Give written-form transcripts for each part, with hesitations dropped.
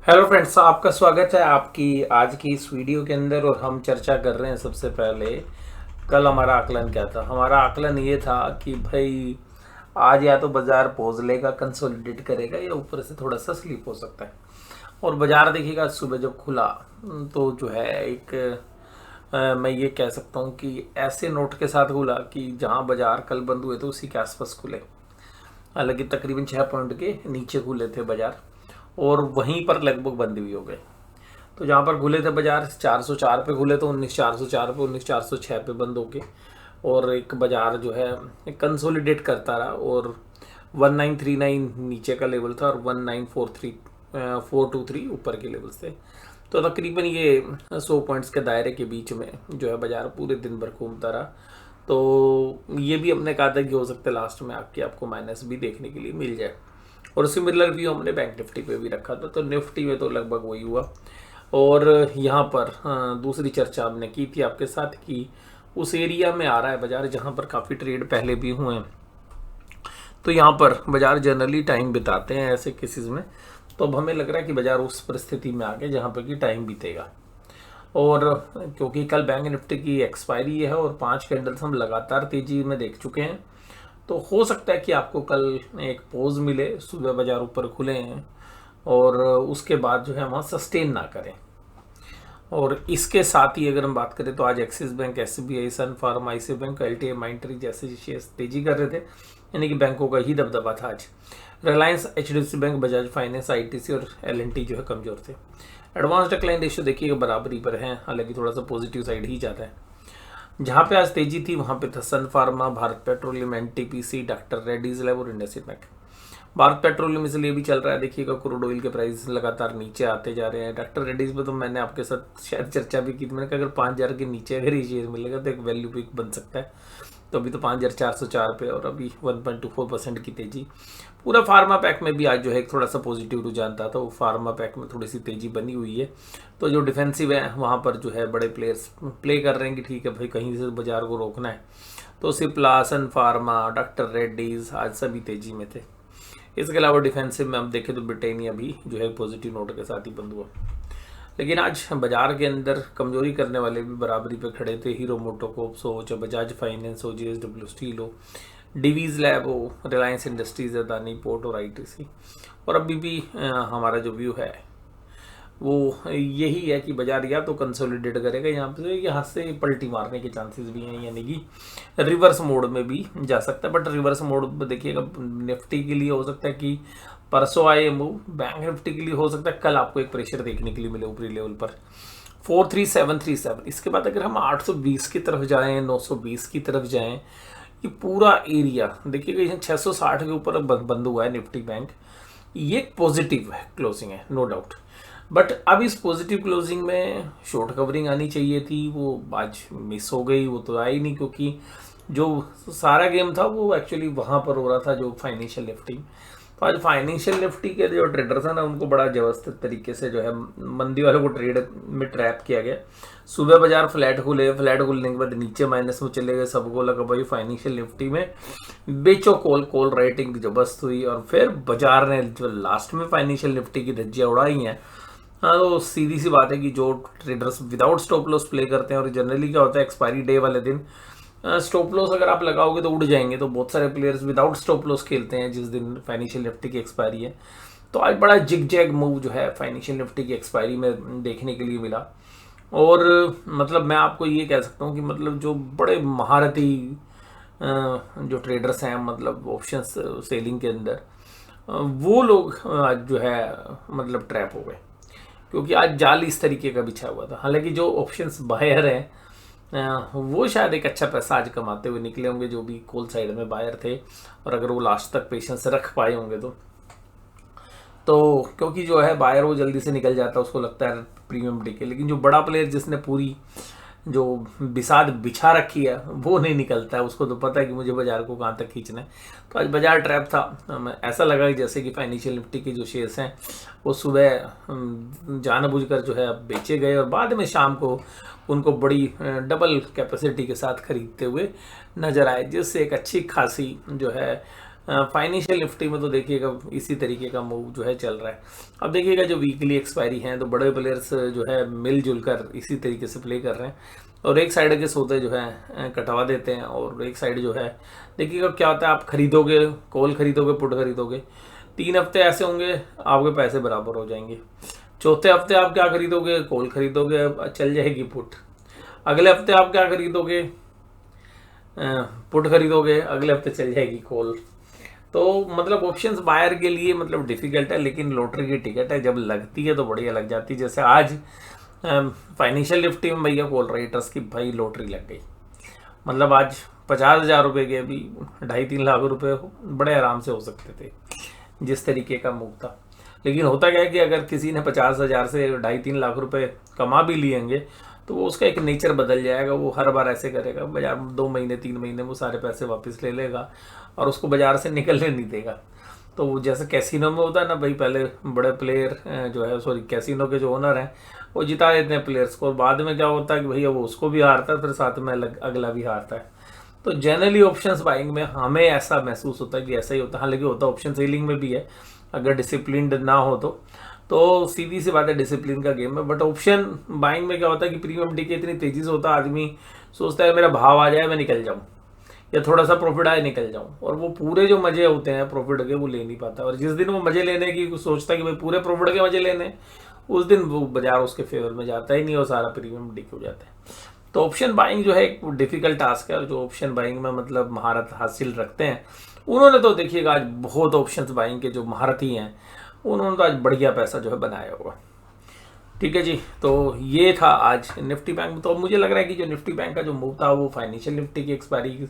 Hello friends, आपका स्वागत है आपकी आज की इस वीडियो के अंदर। और हम चर्चा कर रहे हैं सबसे पहले कल हमारा आकलन क्या था। हमारा आकलन ये था कि भाई आज या तो बाजार पॉज लेगा, कंसोलिडेट करेगा, या ऊपर से थोड़ा सा स्लिप हो सकता है। और बाजार देखिएगा सुबह जब खुला तो जो है एक मैं ये कह सकता हूँ कि ऐसे नोट के साथ खुला कि जहाँ बाजार कल बंद हुए थे उसी के आसपास खुले। हालांकि तकरीबन 6 पॉइंट के नीचे खुले थे बाजार और वहीं पर लगभग बंद भी हो गए। तो जहाँ पर खुले थे बाजार 404 पे खुले तो 19,404 पे 19,406 पे बंद हो गए। और एक बाजार जो है कंसोलिडेट करता रहा और 1939 नीचे का लेवल था और 1943 ऊपर के लेवल्स थे। तो तकरीबन ये 100 पॉइंट्स के दायरे के बीच में जो है बाजार पूरे दिन भर घूमता रहा। तो ये भी हमने कहा था कि हो सकता है लास्ट में आके आपको माइनस भी देखने के लिए मिल जाए। और सिमिलर व्यू हमने बैंक निफ्टी पे भी रखा था। तो निफ्टी में तो लगभग वही हुआ। और यहाँ पर दूसरी चर्चा हमने की थी आपके साथ कि उस एरिया में आ रहा है बाजार जहाँ पर काफ़ी ट्रेड पहले भी हुए हैं। तो यहाँ पर बाजार जनरली टाइम बिताते हैं ऐसे केसेस में। तो अब हमें लग रहा है कि बाजार उस परिस्थिति में आ गए जहाँ पर कि टाइम बीतेगा। और क्योंकि कल बैंक निफ्टी की एक्सपायरी है और 5 कैंडल्स हम लगातार तेजी में देख चुके हैं, तो हो सकता है कि आपको कल एक पोज मिले, सुबह बाजार ऊपर खुले हैं और उसके बाद जो है वहाँ सस्टेन ना करें। और इसके साथ ही अगर हम बात करें तो आज Axis Bank, SBI, Sun Pharma, ICICI Bank, LTI, Mindtree जैसे शेयर्स तेजी कर रहे थे, यानी कि बैंकों का ही दबदबा था आज। Reliance, HDFC bank, Bajaj finance, ITC और एलएनटी जो है कमजोर थे। एडवांस डिक्लाइन रेशियो देखिएगा बराबरी पर है, हालांकि थोड़ा सा पॉजिटिव साइड ही जाता है। जहाँ पे आज तेजी थी वहाँ पे था Sun Pharma, Bharat Petroleum, NTPC, Doctor Reddy's Lab और इंडसइंड बैंक। भारत पेट्रोलियम इसलिए भी चल रहा है, देखिएगा क्रूड ऑयल के प्राइस लगातार नीचे आते जा रहे हैं। डॉक्टर रेड्डीज में तो मैंने आपके साथ शायद चर्चा भी की थी, मैंने कहा अगर 5,000 के नीचे अगर ये शेयर मिलेगा तो एक वैल्यू पिक बन सकता है। तो अभी तो 5,404 पे और अभी 1.24% की तेजी। पूरा फार्मा पैक में भी आज जो है एक थोड़ा सा पॉजिटिव रुझान था, तो फार्मा पैक में थोड़ी सी तेजी बनी हुई है। तो जो डिफेंसिव है वहाँ पर जो है बड़े प्लेयर्स प्ले कर रहे हैं कि ठीक है भाई कहीं से बाजार को रोकना है। तो सिप्ला, सन फार्मा, डॉक्टर रेड्डीज आज सभी तेजी में थे। इसके अलावा डिफेंसिव में हम देखें तो ब्रिटेनिया भी जो है पॉजिटिव नोट के साथ ही बंद हुआ। लेकिन आज बाजार के अंदर कमजोरी करने वाले भी बराबरी पे खड़े थे। हीरो मोटोकॉर्प हो, चाहे बजाज फाइनेंस हो, जेएसडब्ल्यू स्टील हो, डिवीज लैब हो, रिलायंस इंडस्ट्रीज, अदानी पोर्ट और आईटीसी। और अभी भी हमारा जो व्यू है वो यही है कि बाजार या तो कंसोलिडेट करेगा, यहाँ से पलटी मारने के चांसेस भी हैं, यानी कि रिवर्स मोड में भी जा सकता है। बट रिवर्स मोड देखिएगा निफ्टी के लिए हो सकता है कि परसों आए मूव, बैंक निफ्टी के लिए हो सकता है कल आपको एक प्रेशर देखने के लिए मिले ऊपरी लेवल पर 43737। इसके बाद अगर हम 820 की तरफ जाएं, 920 की तरफ जाएं, ये पूरा एरिया देखिएगा यहाँ 660 के ऊपर बंद हुआ है निफ्टी बैंक। ये पॉजिटिव है क्लोजिंग है, नो डाउट। बट अब इस पॉजिटिव क्लोजिंग में शॉर्ट कवरिंग आनी चाहिए थी, वो आज मिस हो गई। वो तो आई नहीं क्योंकि जो सारा गेम था वो एक्चुअली वहाँ पर हो रहा था जो फाइनेंशियल लिफ्टिंग। तो आज फाइनेंशियल निफ्टी के जो ट्रेडर्स हैं ना उनको बड़ा व्यवस्थित तरीके से जो है मंदी वालों को ट्रेड में ट्रैप किया गया। सुबह बाजार फ्लैट खुले, फ्लैट खुलने के बाद नीचे माइनस में चले गए, सबको लगा भाई फाइनेंशियल निफ्टी में बेचो, कॉल कॉल राइटिंग जबरदस्त हुई। और फिर बाजार ने जो लास्ट में फाइनेंशियल निफ्टी की धज्जियाँ उड़ाई हैं। हाँ, तो सीधी सी बात है कि जो traders without stop loss play करते हैं, और जनरली क्या होता है एक्सपायरी डे वाले दिन स्टॉप लॉस अगर आप लगाओगे तो उड़ जाएंगे। तो बहुत सारे प्लेयर्स विदाउट स्टॉप लॉस खेलते हैं जिस दिन फाइनेंशियल निफ्टी की एक्सपायरी है। तो आज बड़ा जिग जैग मूव जो है फाइनेंशियल निफ्टी की एक्सपायरी में देखने के लिए मिला। और मतलब मैं आपको ये कह सकता हूँ कि मतलब जो बड़े महारथी जो ट्रेडर्स हैं मतलब ऑप्शंस सेलिंग के अंदर, वो लोग आज जो है मतलब ट्रैप हो गए, क्योंकि आज जाल इस तरीके का बिछा हुआ था। हालांकि जो ऑप्शंस बायर हैं वो शायद एक अच्छा पैसा आज कमाते हुए निकले होंगे, जो भी कॉल साइड में बायर थे। और अगर वो लास्ट तक पेशेंस रख पाए होंगे तो क्योंकि जो है बायर वो जल्दी से निकल जाता है, उसको लगता है प्रीमियम टिके। लेकिन जो बड़ा प्लेयर जिसने पूरी जो बिसात बिछा रखी है वो नहीं निकलता है, उसको तो पता है कि मुझे बाजार को कहाँ तक खींचना है। तो आज बाजार ट्रैप था। ऐसा लगा कि जैसे कि फाइनेंशियल निफ्टी के जो शेयर्स हैं वो सुबह जानबूझकर जो है बेचे गए और बाद में शाम को उनको बड़ी डबल कैपेसिटी के साथ खरीदते हुए नजर आए, जिससे एक अच्छी खासी जो है फाइनेंशियल निफ्टी में तो देखिएगा इसी तरीके का मूव जो है चल रहा है। अब देखिएगा जो वीकली एक्सपायरी हैं तो बड़े प्लेयर्स जो है मिलजुल कर इसी तरीके से प्ले कर रहे हैं और एक साइड के सौदे जो है कटवा देते हैं और एक साइड जो है देखिएगा क्या होता है। आप खरीदोगे, कॉल खरीदोगे, पुट खरीदोगे, 3 हफ्ते ऐसे होंगे आपके पैसे बराबर हो जाएंगे। चौथे हफ्ते आप क्या खरीदोगे, कॉल खरीदोगे, चल जाएगी पुट। अगले हफ्ते आप क्या खरीदोगे, पुट खरीदोगे, अगले हफ्ते चल जाएगी कॉल। तो मतलब ऑप्शंस बायर के लिए मतलब डिफिकल्ट है, लेकिन लॉटरी की टिकट है, जब लगती है तो बढ़िया लग जाती है। जैसे आज फाइनेंशियल निफ्टी में भैया कॉल रेटर्स की भाई लॉटरी लग गई। मतलब आज 50,000 रुपये के अभी 2.5-3 लाख रुपए बड़े आराम से हो सकते थे, जिस तरीके का मूव था। लेकिन होता क्या है कि अगर किसी ने 50,000 से 2.5-3 लाख रुपए कमा भी लिएंगे तो वो उसका एक नेचर बदल जाएगा। वो हर बार ऐसे करेगा, बाजार 2 महीने 3 महीने वो सारे पैसे वापस ले लेगा और उसको बाजार से निकलने नहीं देगा। तो वो जैसे कैसीनो में होता है ना भाई, पहले बड़े प्लेयर जो है, सॉरी कैसीनो के जो ओनर हैं वो जिता देते हैं प्लेयर्स को, और बाद में क्या होता है कि भैया वो उसको भी हारता है, फिर साथ में अगला भी हारता है। तो जनरली ऑप्शंस बाइंग में हमें ऐसा महसूस होता है कि ऐसा ही होता है। हालांकि होता ऑप्शन सेलिंग में भी है, अगर डिसिप्लिन्ड ना हो तो सीधी सी बात है डिसिप्लिन का गेम है। बट ऑप्शन बाइंग में क्या होता है कि प्रीमियम डीके इतनी तेजी से होता है, आदमी सोचता है मेरा भाव आ जाए मैं निकल जाऊं, या थोड़ा सा प्रॉफिट आए निकल जाऊं, और वो पूरे जो मजे होते हैं प्रॉफिट के वो ले नहीं पाता। और जिस दिन वो मजे लेने की सोचता है कि भाई पूरे प्रॉफिट के मजे लेने, उस दिन वो बाजार उसके फेवर में जाता ही नहीं और सारा प्रीमियम डीके हो जाता है। तो ऑप्शन बाइंग जो है एक डिफिकल्ट टास्क है, और जो ऑप्शन बाइंग में मतलब महारत हासिल रखते हैं उन्होंने तो देखिएगा आज बहुत ऑप्शंस बाइंग के जो महारथी हैं उन्होंने तो आज बढ़िया पैसा जो है बनाया होगा। ठीक है जी, तो ये था आज निफ्टी बैंक। तो मुझे लग रहा है कि जो निफ्टी बैंक का जो मूव था वो फाइनेंशियल निफ्टी की एक्सपायरी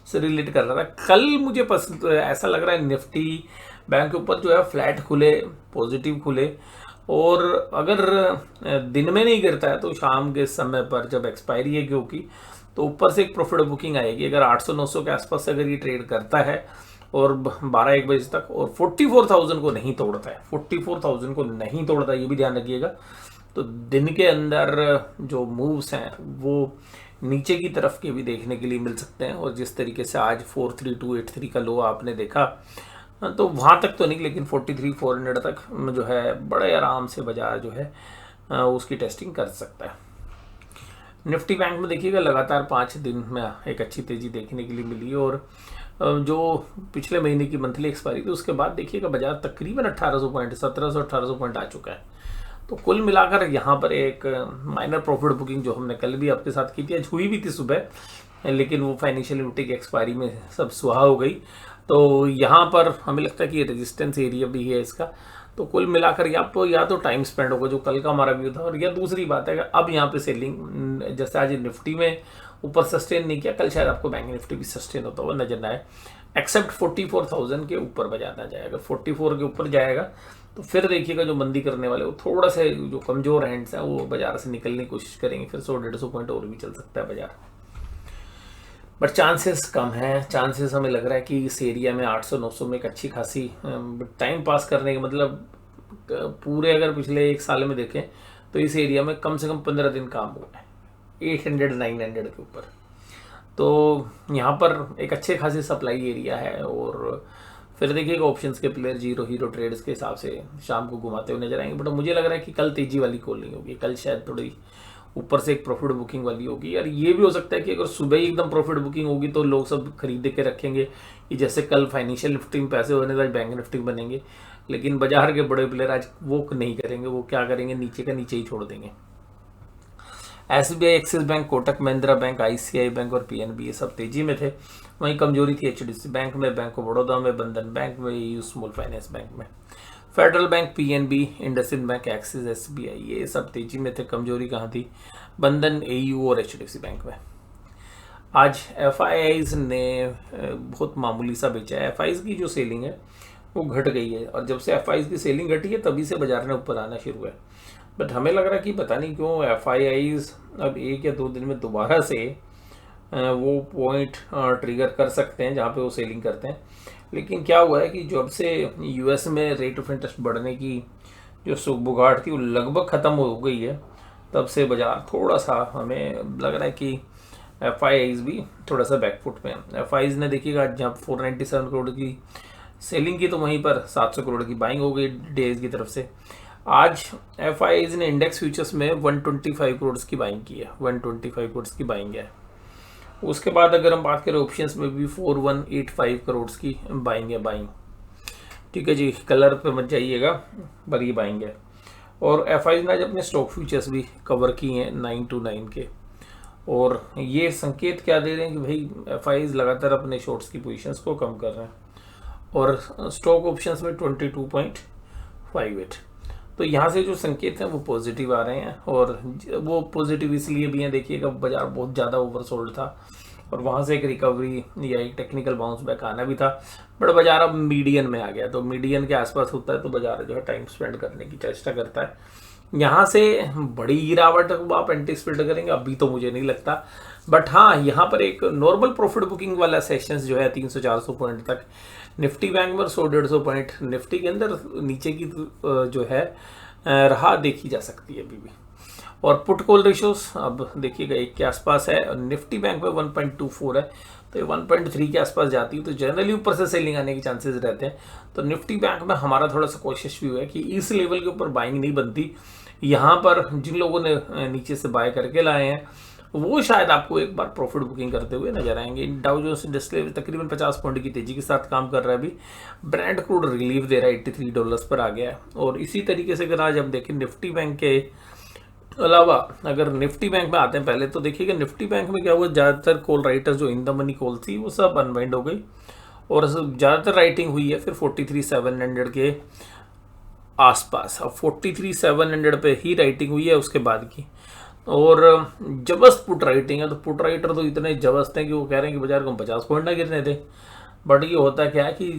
से रिलेट कर रहा था। कल मुझे पसंद ऐसा लग रहा है निफ्टी बैंक के ऊपर जो है फ्लैट खुले, पॉजिटिव खुले, और अगर दिन में नहीं गिरता है तो शाम के समय पर जब एक्सपायरी है क्योंकि तो ऊपर से एक प्रॉफिट बुकिंग आएगी। अगर 800-900 के आसपास अगर ये ट्रेड करता है और 12-1 बजे तक और 44,000 को नहीं तोड़ता है, 44,000 को नहीं तोड़ता, ये भी ध्यान रखिएगा, तो दिन के अंदर जो मूव्स हैं वो नीचे की तरफ के भी देखने के लिए मिल सकते हैं। और जिस तरीके से आज 43283 का लो आपने देखा, तो वहाँ तक तो नहीं, लेकिन 43,400 तक जो है बड़े आराम से बाजार जो है उसकी टेस्टिंग कर सकता है। निफ्टी बैंक में देखिएगा लगातार 5 दिन में एक अच्छी तेजी देखने के लिए मिली, और जो पिछले महीने की मंथली एक्सपायरी थी उसके बाद देखिएगा बाजार तकरीबन 1800 पॉइंट, 1700-1800 पॉइंट आ चुका है। तो कुल मिलाकर यहाँ पर एक माइनर प्रॉफिट बुकिंग जो हमने कल भी आपके साथ की थी, आज हुई भी थी सुबह, लेकिन वो फाइनेंशियल निफ्टी की एक्सपायरी में सब सुहा हो गई। तो यहाँ पर हमें लगता है कि ये रेजिस्टेंस एरिया भी है इसका। तो कुल मिलाकर या तो टाइम स्पेंड होगा जो कल का हमारा व्यू था, और या दूसरी बात है कि अब यहाँ पे सेलिंग जैसे आज निफ्टी में ऊपर सस्टेन नहीं किया, कल शायद आपको बैंक निफ्टी भी सस्टेन होता हुआ नजर ना आए, एक्सेप्ट 44,000 के ऊपर बाजार ना जाएगा। 44 के ऊपर जाएगा तो फिर देखिएगा जो मंदी करने वाले वो थोड़ा से जो कमजोर हैंड्स हैं वो बाजार से निकलने की कोशिश करेंगे, फिर 100-150 पॉइंट और भी चल सकता है बाजार, बट चांसेस कम है। चांसेस हमें लग रहा है कि इस एरिया में 800-900 में एक अच्छी खासी टाइम पास करने के मतलब पूरे अगर पिछले 1 साल में देखें तो इस एरिया में कम से कम 15 दिन काम हुआ है 800-900 के ऊपर। तो यहाँ पर एक अच्छे खासी सप्लाई एरिया है, और फिर देखिएगा ऑप्शंस के प्लेयर जीरो हीरो ट्रेड्स के हिसाब से शाम को घुमाते हुए नजर आएंगे। बट मुझे लग रहा है कि कल तेजी वाली कॉल नहीं होगी, कल शायद थोड़ी ऊपर से एक प्रॉफिट बुकिंग वाली होगी। यार ये भी हो सकता है कि अगर सुबह ही एकदम प्रॉफिट बुकिंग होगी तो लोग सब खरीद के रखेंगे कि जैसे कल फाइनेंशियल निफ्टी में पैसे होने आज बैंक निफ्टी में बनेंगे, लेकिन बाजार के बड़े प्लेयर आज वो नहीं करेंगे। वो क्या करेंगे, नीचे का नीचे ही छोड़ देंगे। SBI, axis bank, Kotak Mahindra bank, ICICI bank और PNB ये सब तेजी में थे। वहीं कमजोरी थी HDFC बैंक में, बैंक ऑफ बड़ौदा में, बंधन बैंक में, AU स्मॉल फाइनेंस बैंक में। Federal bank, PNB, IndusInd bank, axis, SBI ये सब तेजी में थे। कमजोरी कहाँ थी, बंधन, AU और HDFC बैंक में। आज FIIs ने बहुत मामूली सा बेचा है। FIIs की जो सेलिंग है वो घट गई है, और जब से FIIs की सेलिंग घटी है तभी से बाजार ने ऊपर आना शुरू है। बट हमें लग रहा है कि पता नहीं क्यों FIIs अब 1 या 2 दिन में दोबारा से वो पॉइंट ट्रिगर कर सकते हैं जहाँ पे वो सेलिंग करते हैं। लेकिन क्या हुआ है कि जब से US में रेट ऑफ इंटरेस्ट बढ़ने की जो सुगबुगाहट थी वो लगभग ख़त्म हो गई है, तब से बाजार थोड़ा सा हमें लग रहा है कि FIIs भी थोड़ा सा बैकफुट पे है। FIIs ने देखिएगा जहाँ 497 करोड़ की सेलिंग की तो वहीं पर 700 करोड़ की बाइंग हो गई डेज की तरफ से। आज FIIs ने इंडेक्स फ्यूचर्स में 125 करोड़ की बाइंग की है, 125 करोड़ की बाइंग है। उसके बाद अगर हम बात करें ऑप्शंस में भी 4185 करोड़ की बाइंग है, बाइंग। ठीक है जी, कलर पे मत जाइएगा, पर ये बाइंग है। और FIIs ने आज अपने स्टॉक फ्यूचर्स भी कवर किए हैं 929 के। और ये संकेत क्या दे रहे हैं कि भाई FIIs लगातार अपने शॉर्ट्स की पोजीशंस को कम कर रहे हैं। और स्टॉक ऑप्शंस में 22.58। तो यहाँ से जो संकेत हैं वो पॉजिटिव आ रहे हैं, और वो पॉजिटिव इसलिए भी हैं, देखिएगा बाजार बहुत ज़्यादा ओवरसोल्ड था और वहाँ से एक रिकवरी या एक टेक्निकल बाउंस बैक आना भी था, बट बाजार अब मीडियन में आ गया। तो मीडियन के आसपास होता है तो बाजार जो है टाइम स्पेंड करने की चेष्टा करता है। यहाँ से बड़ी गिरावट आप एंटिसिपेट करेंगे अभी तो मुझे नहीं लगता, बट हाँ यहाँ पर एक नॉर्मल प्रॉफिट बुकिंग वाला सेशंस जो है 300-400 पॉइंट तक निफ्टी बैंक में 100-150 पॉइंट निफ्टी के अंदर नीचे की जो है राह देखी जा सकती है अभी भी। और पुट कॉल रेशियोस अब देखिएगा 1 के आसपास है, निफ्टी बैंक में 1.24 है, तो ये 1.3 के आसपास जाती है तो जनरली ऊपर से सेलिंग आने के चांसेस रहते हैं। तो निफ्टी बैंक में हमारा थोड़ा सा कोशिश भी हुआ है कि इस लेवल के ऊपर बाइंग नहीं बनती। यहाँ पर जिन लोगों ने नीचे से बाय करके लाए हैं वो शायद आपको एक बार प्रॉफिट बुकिंग करते हुए नजर आएंगे। डाउ जोन्स इंडस्ट्रियल तकरीबन 50 पॉइंट की तेजी के साथ काम कर रहा है अभी। ब्रेंट क्रूड रिलीफ दे रहा है, $83 पर आ गया है। और इसी तरीके से अगर आज हम देखें निफ्टी बैंक के अलावा, अगर निफ्टी बैंक में आते हैं पहले तो देखिएगा निफ्टी बैंक में क्या हुआ, ज़्यादातर कॉल राइटर्स जो इन द मनी कॉल थी वो सब अनवाइंड हो गई और ज़्यादातर राइटिंग हुई है फिर 43,700 के आसपास। अब 43,700 पे ही राइटिंग हुई है उसके बाद की। और जबरदस्त पुट राइटिंग है, तो पुट राइटर तो इतने जबरदस्त हैं कि वो कह रहे हैं कि बाजार को 50 पॉइंट ना गिरने दे। बट ये होता क्या है कि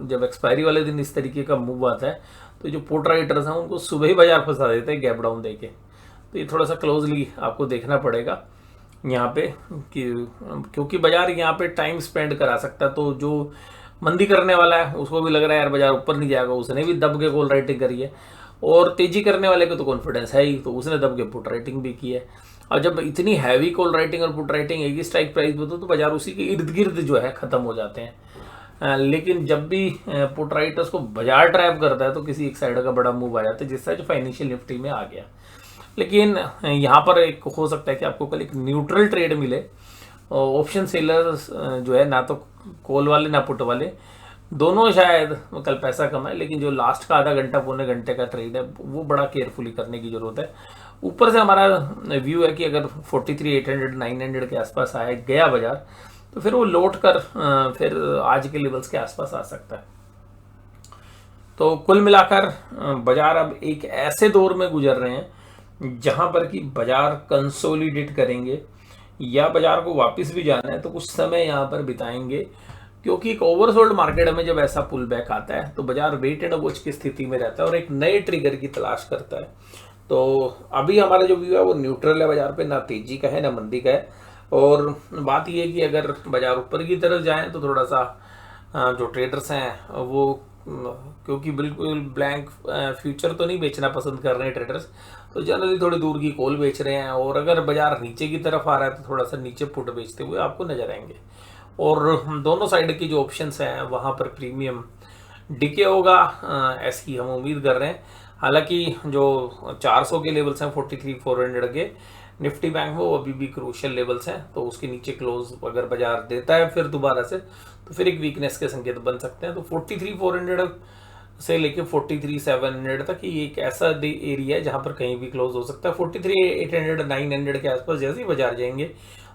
जब एक्सपायरी वाले दिन इस तरीके का मूव आता है तो जो पुट राइटर्स हैं उनको सुबह ही बाजार फंसा देते हैं गैप डाउन देके। तो ये थोड़ा सा क्लोजली आपको देखना पड़ेगा यहाँ पे कि क्योंकि बाजार यहाँ पे टाइम स्पेंड करा सकता है। तो जो मंदी करने वाला है उसको भी लग रहा है यार बाजार ऊपर नहीं जाएगा, उसने भी दब के कॉल राइटिंग करी है। और तेजी करने वाले को तो कॉन्फिडेंस है ही, तो उसने दब के पुट राइटिंग भी की है। और जब इतनी हैवी कॉल राइटिंग और पुट राइटिंग एक ही स्ट्राइक प्राइस पे तो बाजार उसी के इर्द गिर्द जो है खत्म हो जाते हैं। लेकिन जब भी पुट राइटर्स को बाजार ट्रैप करता है तो किसी एक साइड का बड़ा मूव आ जाता है, जिससे जो फाइनेंशियल निफ्टी में आ गया। लेकिन यहाँ पर एक हो सकता है कि आपको कल एक न्यूट्रल ट्रेड मिले। ऑप्शन सेलर्स जो है ना तो कॉल वाले ना पुट वाले दोनों शायद कल पैसा कमाए, लेकिन जो लास्ट का आधा घंटा पौने घंटे का ट्रेड है वो बड़ा केयरफुली करने की जरूरत है। ऊपर से हमारा व्यू है कि अगर 43,800-900 के आसपास आए गया बाजार तो फिर वो लौट कर फिर आज के लेवल्स के आसपास आ सकता है। तो कुल मिलाकर बाजार अब एक ऐसे दौर में गुजर रहे हैं जहां पर कि बाजार कंसोलिडेट करेंगे या बाजार को वापस भी जाना है तो कुछ समय यहाँ पर बिताएंगे, क्योंकि एक ओवरसोल्ड मार्केट में जब ऐसा पुल बैक आता है तो बाजार वेट एंड वॉच की स्थिति में रहता है और एक नए ट्रिगर की तलाश करता है। तो अभी हमारा जो व्यू है वो न्यूट्रल है बाजार पे, ना तेजी का है ना मंदी का है। और बात यह है कि अगर बाजार ऊपर की तरफ जाए तो थोड़ा सा जो ट्रेडर्स हैं वो क्योंकि बिल्कुल ब्लैंक फ्यूचर तो नहीं बेचना पसंद कर रहे हैं ट्रेडर्स, तो जनरली थोड़ी दूर की कॉल बेच रहे हैं। और अगर बाजार नीचे की तरफ आ रहा है तो थोड़ा सा नीचे पुट बेचते हुए आपको नजर आएंगे। और दोनों साइड की जो ऑप्शंस हैं वहाँ पर प्रीमियम डिके होगा ऐसी हम उम्मीद कर रहे हैं। हालांकि जो 400 के लेवल्स हैं 43,400 के निफ्टी बैंक में वो अभी भी क्रूशियल लेवल्स हैं, तो उसके नीचे क्लोज अगर बाजार देता है फिर दोबारा से तो फिर एक वीकनेस के संकेत बन सकते हैं। तो 43,400 से लेके 43,700 तक ये एक ऐसा एरिया है जहां पर कहीं भी क्लोज हो सकता है। 43,800-900 के आसपास जैसे ही बाजार जाएंगे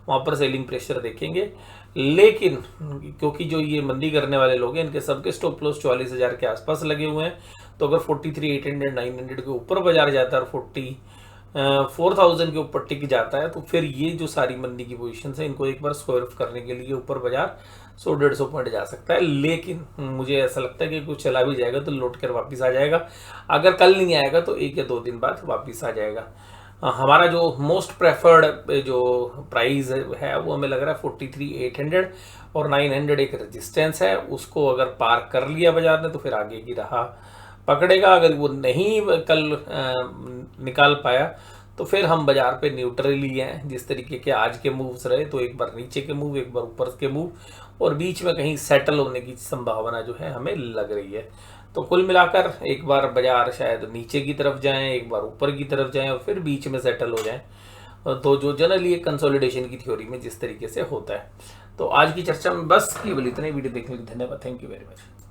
वहां पर सेलिंग प्रेशर देखेंगे। लेकिन क्योंकि जो ये मंदी करने वाले लोग हैं इनके सबके स्टॉप लॉस 44,000 के आसपास लगे हुए हैं, तो अगर 43,800-900 के ऊपर बाजार जाता है और 44,000 के ऊपर टिक जाता है तो फिर ये जो सारी मंदी की पोजीशन है इनको एक बार स्क्वायर करने के लिए ऊपर बाजार 100-150 पॉइंट जा सकता है। लेकिन मुझे ऐसा लगता है कि कुछ चला भी जाएगा तो लौट कर वापस आ जाएगा। अगर कल नहीं आएगा तो 1 या 2 दिन बाद वापस आ जाएगा। हमारा जो मोस्ट प्रेफर्ड जो प्राइस है वो हमें लग रहा है 43,800 और 900 एक रेजिस्टेंस है, उसको अगर पार कर लिया बाजार ने तो फिर आगे की राह पकड़ेगा। अगर वो नहीं कल निकाल पाया तो फिर हम बाजार पे न्यूट्रली हैं। जिस तरीके के आज के मूव्स रहे, तो एक बार नीचे के मूव, एक बार ऊपर के मूव, और बीच में कहीं सेटल होने की संभावना जो है हमें लग रही है। तो कुल मिलाकर एक बार बाजार शायद नीचे की तरफ जाएं, एक बार ऊपर की तरफ जाएं और फिर बीच में सेटल हो जाएं। तो जो जनरली एक कंसोलिडेशन की थ्योरी में जिस तरीके से होता है। तो आज की चर्चा में बस केवल इतने। वीडियो देखने के लिए धन्यवाद। Thank you very much.